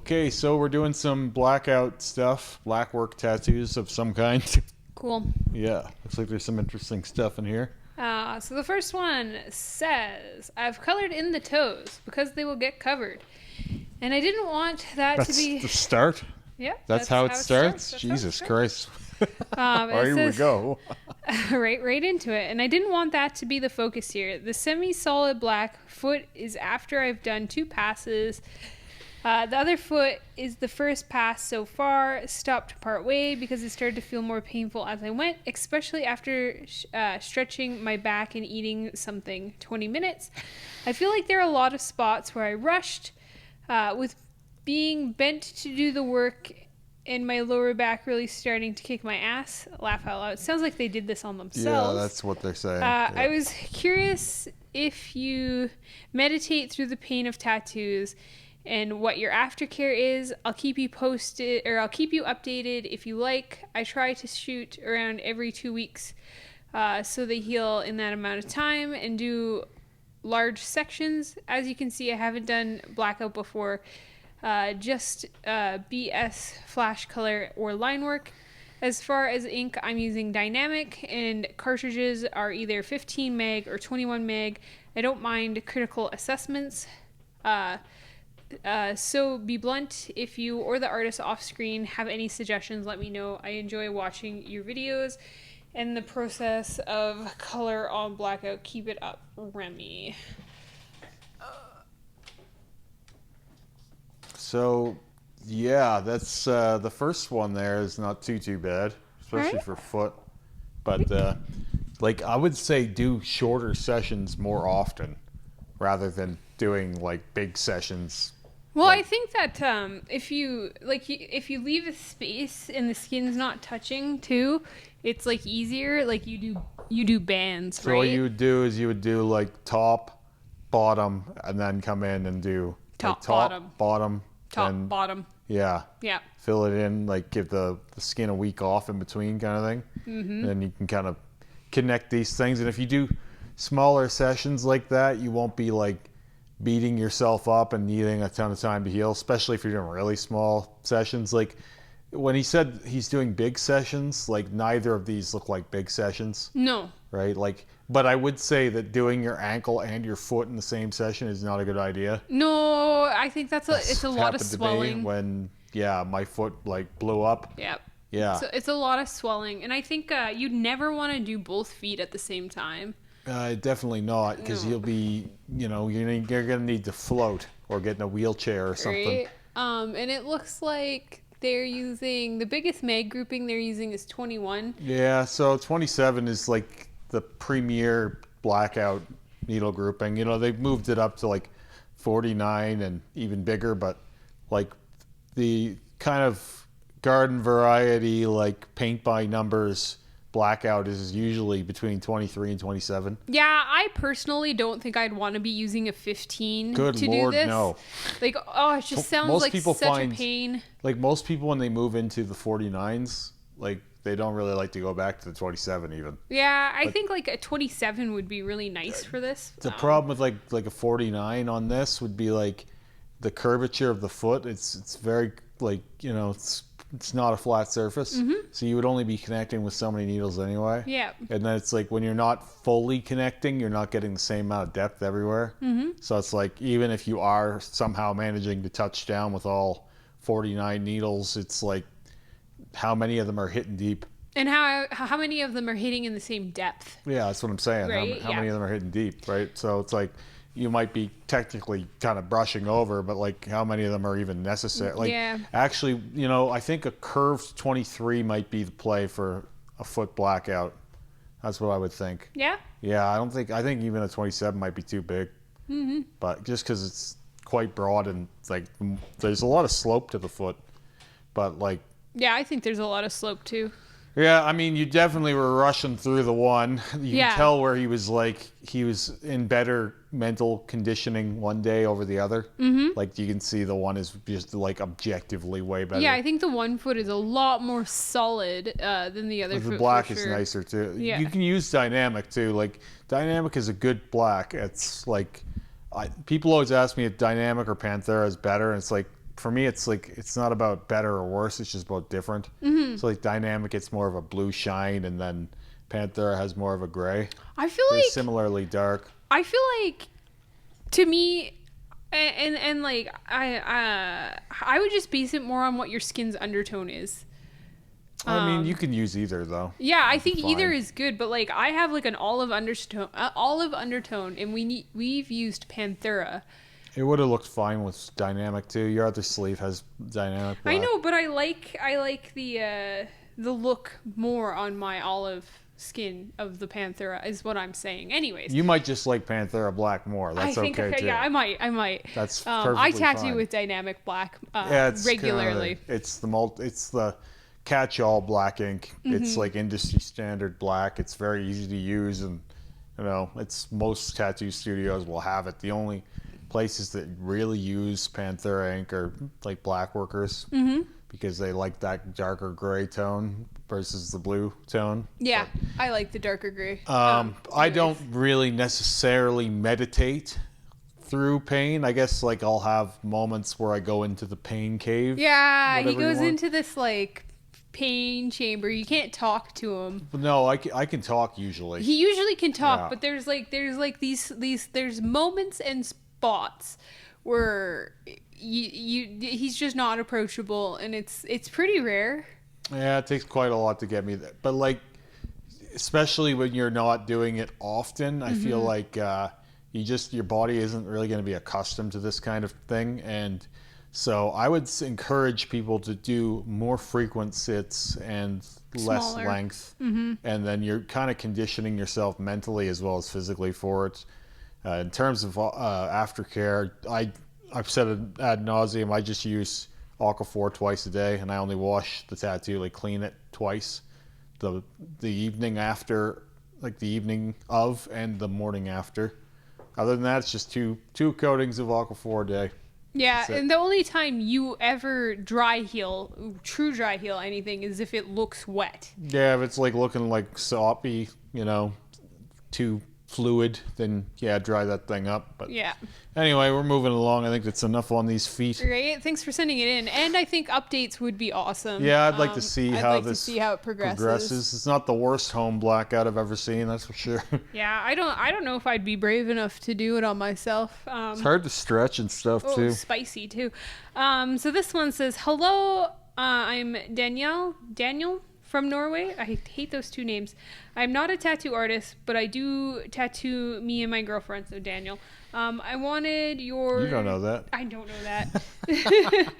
Okay, so we're doing some blackout stuff, black work tattoos of some kind. Cool. Yeah, looks like there's some interesting stuff in here. So the first one says, I've colored in the toes because they will get covered. And I didn't want that That's to be... the start? Yeah. That's how it starts? Jesus Christ. Here we go. right into it. And I didn't want that to be the focus here. The semi-solid black foot is after I've done 2 passes. The other foot is the first pass so far, stopped part way because it started to feel more painful as I went, especially after stretching my back and eating something 20 minutes. I feel like there are a lot of spots where I rushed with being bent to do the work and my lower back really starting to kick my ass. Laugh out loud. It sounds like they did this on themselves. Yeah, that's what they're saying. I was curious if you meditate through the pain of tattoos and what your aftercare is. I'll keep you posted, or I'll keep you updated if you like. I try to shoot around every 2 weeks so they heal in that amount of time and do large sections. As you can see, I haven't done blackout before, just BS flash color or line work. As far as ink, I'm using dynamic, and cartridges are either 15 meg or 21 meg. I don't mind critical assessments. So be blunt. If you or the artist off screen have any suggestions, let me know. I enjoy watching your videos and the process of color on blackout. Keep it up, Remy. So, yeah, that's the first one there is not too bad, especially for foot. But, like, I would say do shorter sessions more often rather than doing, like, big sessions. Well, I think that if you leave a space and the skin's not touching too, it's like easier. Like you do bands, so right? So what you would do is you would do like top, bottom, and then come in and do top, bottom, top, and, bottom. Yeah. Yeah. Fill it in, like give the skin a week off in between, kind of thing. Mm-hmm. And then you can kind of connect these things. And if you do smaller sessions like that, you won't be like beating yourself up and needing a ton of time to heal, especially if you're doing really small sessions. Like when he said he's doing big sessions, like neither of these look like big sessions. No. Right? Like, but I would say that doing your ankle and your foot in the same session is not a good idea. No, I think it's a lot of swelling. When my foot like blew up. Yep. Yeah. So it's a lot of swelling, and I think you'd never want to do both feet at the same time. Definitely not, because you'll be, you're gonna need to float or get in a wheelchair or something. Right. And it looks like they're using the biggest mag grouping they're using is 21. Yeah, so 27 is like the premier blackout needle grouping. They've moved it up to like 49 and even bigger, but like the kind of garden variety, like paint by numbers blackout is usually between 23 and 27. Yeah, I personally don't think I'd want to be using a 15 Good to Lord, do this. no. Like, it just sounds like such a pain. Like most people when they move into the 49s, like they don't really like to go back to the 27 even. Yeah, I think like a 27 would be really nice for this. The problem with like a 49 on this would be like the curvature of the foot. It's very like, it's not a flat surface, so you would only be connecting with so many needles anyway. Yeah. And then it's like when you're not fully connecting, you're not getting the same amount of depth everywhere. So it's like even if you are somehow managing to touch down with all 49 needles, it's like how many of them are hitting deep? And how many of them are hitting in the same depth? Yeah, that's what I'm saying. Right? How many of them are hitting deep, right? So it's like you might be technically kind of brushing over, but like how many of them are even necessary? Like, actually, I think a curved 23 might be the play for a foot blackout. That's what I would think. Yeah? Yeah, I think even a 27 might be too big. But just because it's quite broad and like there's a lot of slope to the foot, but like. Yeah, I think there's a lot of slope too. Yeah, I mean, you definitely were rushing through the one. You can tell where he was in better mental conditioning one day over the other. Like you can see the one is just like objectively way better. Yeah, I think the one foot is a lot more solid than the other foot. The black is nicer too. Yeah. You can use dynamic too. Like dynamic is a good black. It's like people always ask me if dynamic or Panthera is better, and it's like for me, it's like it's not about better or worse. It's just about different. So like dynamic, it's more of a blue shine, and then Panthera has more of a gray. I feel They're like similarly dark. I feel like, to me, and like I would just base it more on what your skin's undertone is. I mean, you can use either though. Yeah, I think Fine. either is good, but like I have like an olive undertone, and we've used Panthera. It would have looked fine with dynamic too. Your other sleeve has dynamic black. I know, but I like the look more on my olive skin of the Panthera is what I'm saying. Anyways, You might just like Panthera black more. That's okay too. Yeah, I might. That's perfectly I tattoo fine. with dynamic black It's regularly. It's the catch-all black ink. It's like industry standard black. It's very easy to use, and it's most tattoo studios will have it. The only places that really use Panthera ink are like black workers because they like that darker gray tone versus the blue tone. Yeah, I like the darker gray. I don't really necessarily meditate through pain. I guess like I'll have moments where I go into the pain cave. Yeah, he whatever you goes want. into this like pain chamber. You can't talk to him. But no, I can talk usually. He usually can talk, Yeah. but there's moments and spots where he's just not approachable, and it's pretty rare. Yeah, it takes quite a lot to get me there. But like, especially when you're not doing it often, I feel like your body isn't really going to be accustomed to this kind of thing. And so I would encourage people to do more frequent sits and less Smaller. length. And then you're kind of conditioning yourself mentally as well as physically for it. In terms of aftercare, I've said it ad nauseum. I just use Aquaphor twice a day, and I only wash the tattoo, like clean it twice. The evening after, like the evening of, and the morning after. Other than that, it's just two coatings of Aquaphor a day. Yeah, That's it. and the only time you ever true dry heal anything is if it looks wet. Yeah, if it's like looking like soppy, too fluid, then yeah, dry that thing up. But Yeah. anyway, we're moving along. I think that's enough on these feet. Great. Thanks for sending it in. And I think updates would be awesome. Yeah, I'd like to see how it progresses. It's not the worst home blackout I've ever seen, that's for sure. Yeah, I don't know if I'd be brave enough to do it on myself. It's hard to stretch and stuff too. Spicy too. So this one says, "Hello, I'm Daniel from Norway. I hate those two names. I'm not a tattoo artist, but I do tattoo me and my girlfriend, so Daniel. I wanted your..." You don't know that. I don't know that.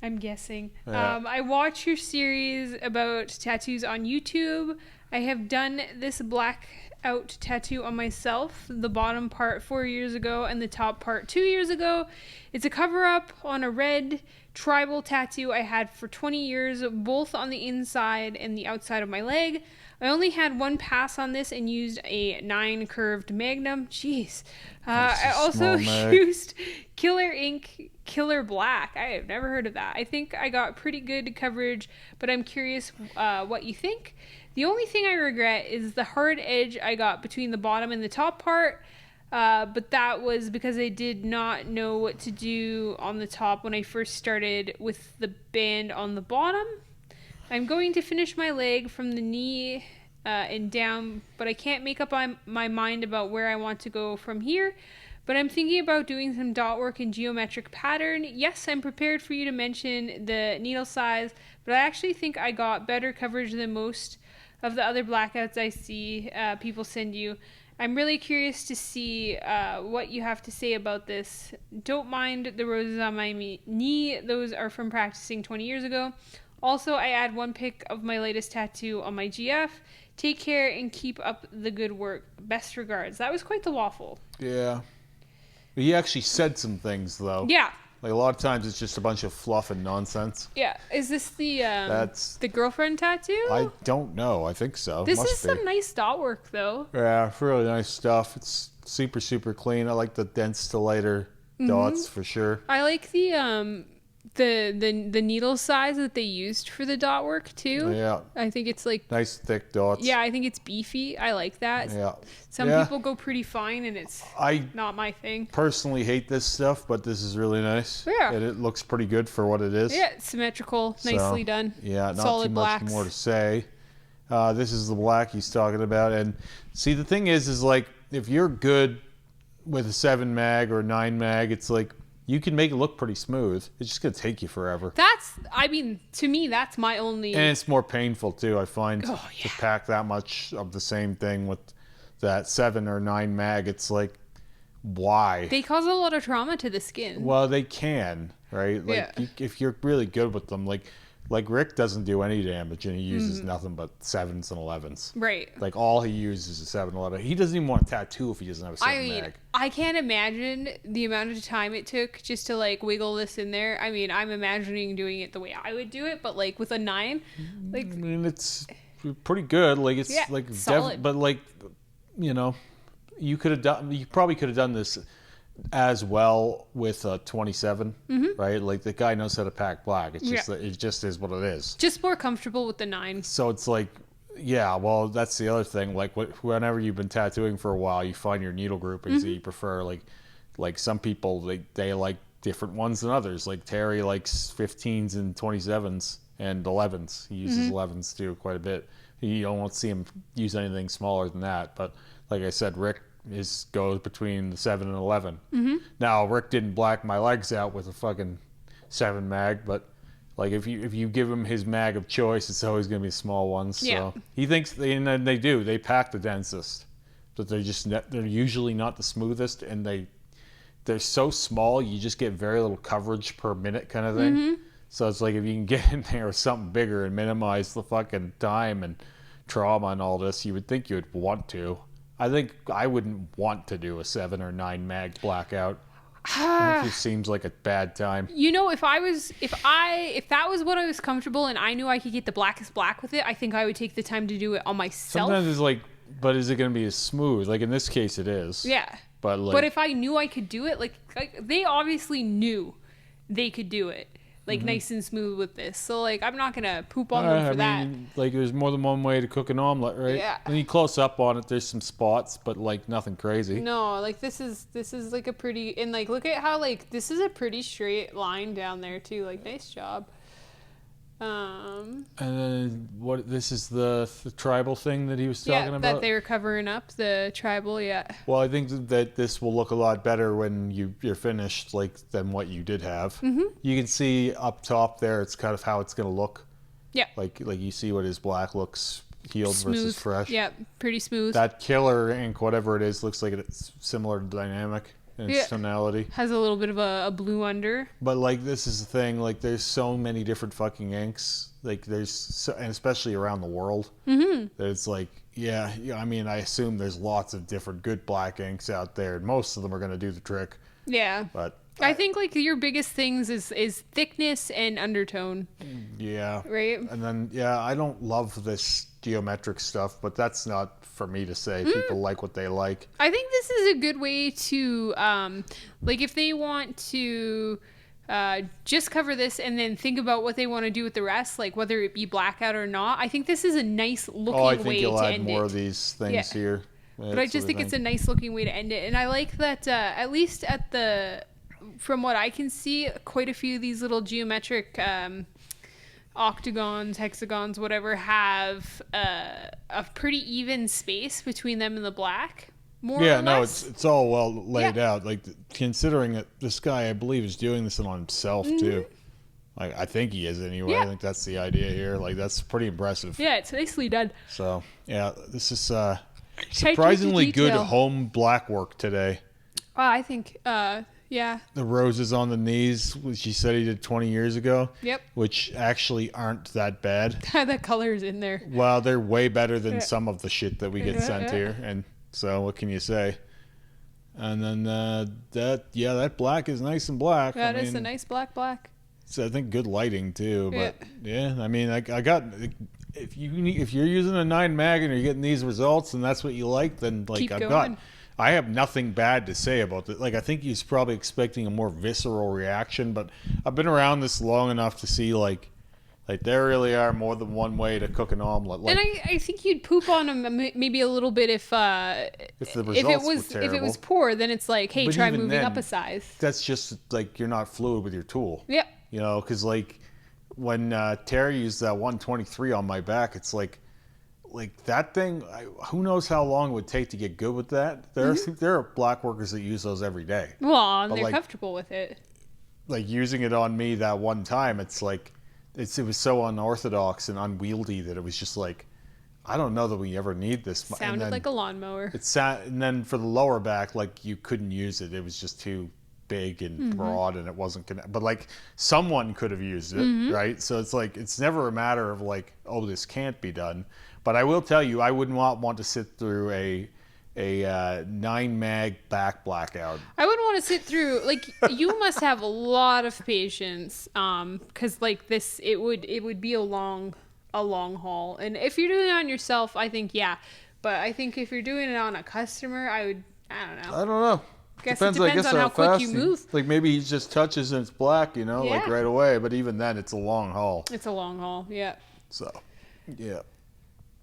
I'm guessing. Yeah. I watch your series about tattoos on YouTube. I have done this blackout tattoo on myself, the bottom part 4 years ago and the top part 2 years ago. It's a cover-up on a red tribal tattoo I had for 20 years, both on the inside and the outside of my leg. I only had one pass on this and used a 9 curved magnum. Jeez. I also used Killer Ink Killer Black. I have never heard of that. I think I got pretty good coverage, but I'm curious what you think. The only thing I regret is the hard edge I got between the bottom and the top part. But that was because I did not know what to do on the top when I first started with the band on the bottom. I'm going to finish my leg from the knee and down, but I can't make up my mind about where I want to go from here. But I'm thinking about doing some dot work and geometric pattern. Yes, I'm prepared for you to mention the needle size, but I actually think I got better coverage than most of the other blackouts I see people send you. I'm really curious to see what you have to say about this. Don't mind the roses on my knee. Those are from practicing 20 years ago. Also, I add one pic of my latest tattoo on my GF. Take care and keep up the good work. Best regards. That was quite the waffle. Yeah. He actually said some things, though. Yeah. Like, a lot of times it's just a bunch of fluff and nonsense. Yeah. Is this the That's... the girlfriend tattoo? I don't know. I think so. This Must is be. some nice dot work, though. Yeah, it's really nice stuff. It's super, super clean. I like the dense to lighter dots for sure. I like the the needle size that they used for the dot work too. Yeah. I think it's like Nice thick dots. yeah, I think it's beefy. I like that. Yeah. Some Yeah. people go pretty fine, and it's I not my thing. personally hate this stuff, but this is really nice. Yeah. And it looks pretty good for what it is. Yeah, it's symmetrical, So, nicely done. Yeah, not Solid too much blacks. more to say. This is the black he's talking about. And see, the thing is like, if you're good with a 7 mag or 9 mag, it's like, you can make it look pretty smooth. It's just going to take you forever. I mean, to me, that's my only... And it's more painful, too, I find, Oh, yeah. to pack that much of the same thing with that 7 or 9 mag. It's like, why? They cause a lot of trauma to the skin. Well, they can, right? Like, Yeah. if you're really good with them, like Rick doesn't do any damage, and he uses nothing but 7s and 11s. Right. Like, all he uses is a 7-11. He doesn't even want a tattoo if he doesn't have a 7 I mean, mag. I can't imagine the amount of time it took just to, like, wiggle this in there. I mean, I'm imagining doing it the way I would do it, but, like, with a 9, like... I mean, it's pretty good. Like, it's, Yeah, like, solid. but, like, you know, you probably could have done this as well with a 27, right? Like, the guy knows how to pack black. It's just it just is what it is. Just more comfortable with the 9. So it's like, yeah, well, that's the other thing. Like, whenever you've been tattooing for a while, you find your needle groupings that you prefer. Like some people, they like different ones than others. Like Terry likes 15s and 27s and 11s. He uses 11s too quite a bit. You don't see him use anything smaller than that. But like I said, Rick goes between the 7 and 11. Now, Rick didn't black my legs out with a fucking 7 mag, but like if you give him his mag of choice, it's always going to be small ones. So Yeah. he thinks, and they pack the densest, but they're usually not the smoothest, and they're so small you just get very little coverage per minute kind of thing. So it's like, if you can get in there with something bigger and minimize the fucking time and trauma and all this, you would think you would want to. I think I wouldn't want to do a 7 or 9 mag blackout. It just seems like a bad time. You know, if that was what I was comfortable and I knew I could get the blackest black with it, I think I would take the time to do it on myself. Sometimes it's like, but is it going to be as smooth? Like, in this case, it is. Yeah. But if I knew I could do it, like they obviously knew they could do it, like nice and smooth with this. So like, I'm not gonna poop on them for that. Like, there's more than one way to cook an omelet, right? Yeah. When you close up on it, there's some spots, but like nothing crazy. No, like this is like a pretty, and like look at how like this is a pretty straight line down there too. Like, nice job. And then this is the tribal thing that he was talking about? That they were covering up the tribal, Well, I think that this will look a lot better when you're finished, like, than what you did have. You can see up top there, it's kind of how it's going to look. Yeah. Like you see what his black looks healed Smooth. versus fresh. Yeah, pretty smooth. That killer ink, whatever it is, looks like it's similar dynamic in its tonality. Has a little bit of a blue under. But like, this is the thing, like, there's so many different fucking inks, like and especially around the world, that it's like, yeah, I mean, I assume there's lots of different good black inks out there, and most of them are going to do the trick. Yeah. But I think like your biggest things is thickness and undertone. Yeah. Right? And then, I don't love this geometric stuff, but that's not for me to say. People like what they like. I think this is a good way to, like, if they want to just cover this and then think about what they want to do with the rest, like whether it be blackout or not, I think this is a nice looking way to end it. I think you'll add more of these things here. But I just think it's a nice looking way to end it. And I like that, at least from what I can see, quite a few of these little geometric octagons, hexagons, whatever, have a pretty even space between them and the black. More or less. It's all well laid out. Like, considering that this guy, I believe, is doing this on himself too. Like, I think he is anyway. I think that's the idea here. Like, that's pretty impressive. Yeah, it's nicely done. So this is surprisingly good home black work today. I think, yeah. The roses on the knees, which she said he did 20 years ago. Yep. Which actually aren't that bad. The color's in there. Well, they're way better than some of the shit that we get sent here. And so, what can you say? And then that black is nice and black. That is a nice black. So I think good lighting too. But I mean, I got, if you're using a 9 mag and you're getting these results and that's what you like, then like Keep I've going. I have nothing bad to say about it. Like, I think he's probably expecting a more visceral reaction, but I've been around this long enough to see like there really are more than one way to cook an omelet. Like, and I think you'd poop on him maybe a little bit if the results were terrible. if it was poor, then it's like, hey, But try even moving then, up a size. That's just like you're not fluid with your tool. Yep. You know, because like when Terry used that 123 on my back, it's like that thing. Who knows how long it would take to get good with that? There are black workers that use those every day. Well, and But, they're like, comfortable with it. Like using it on me that one time, it's like it was so unorthodox and unwieldy that it was just like, I don't know that we ever need this. Sounded like a lawnmower. And then for the lower back, like you couldn't use it. It was just too big and broad, and it wasn't gonna. But like someone could have used it, right? So it's like it's never a matter of like, oh, this can't be done. But I will tell you, I would not want to sit through a 9 mag back blackout. I wouldn't want to sit through, like, you must have a lot of patience, because like this, it would be a long haul. And if you're doing it on yourself, I think but I think if you're doing it on a customer, I don't know. I don't know. It depends on how quick you move. Like maybe he just touches and it's black, like right away. But even then, it's a long haul. It's a long haul, yeah. So, yeah.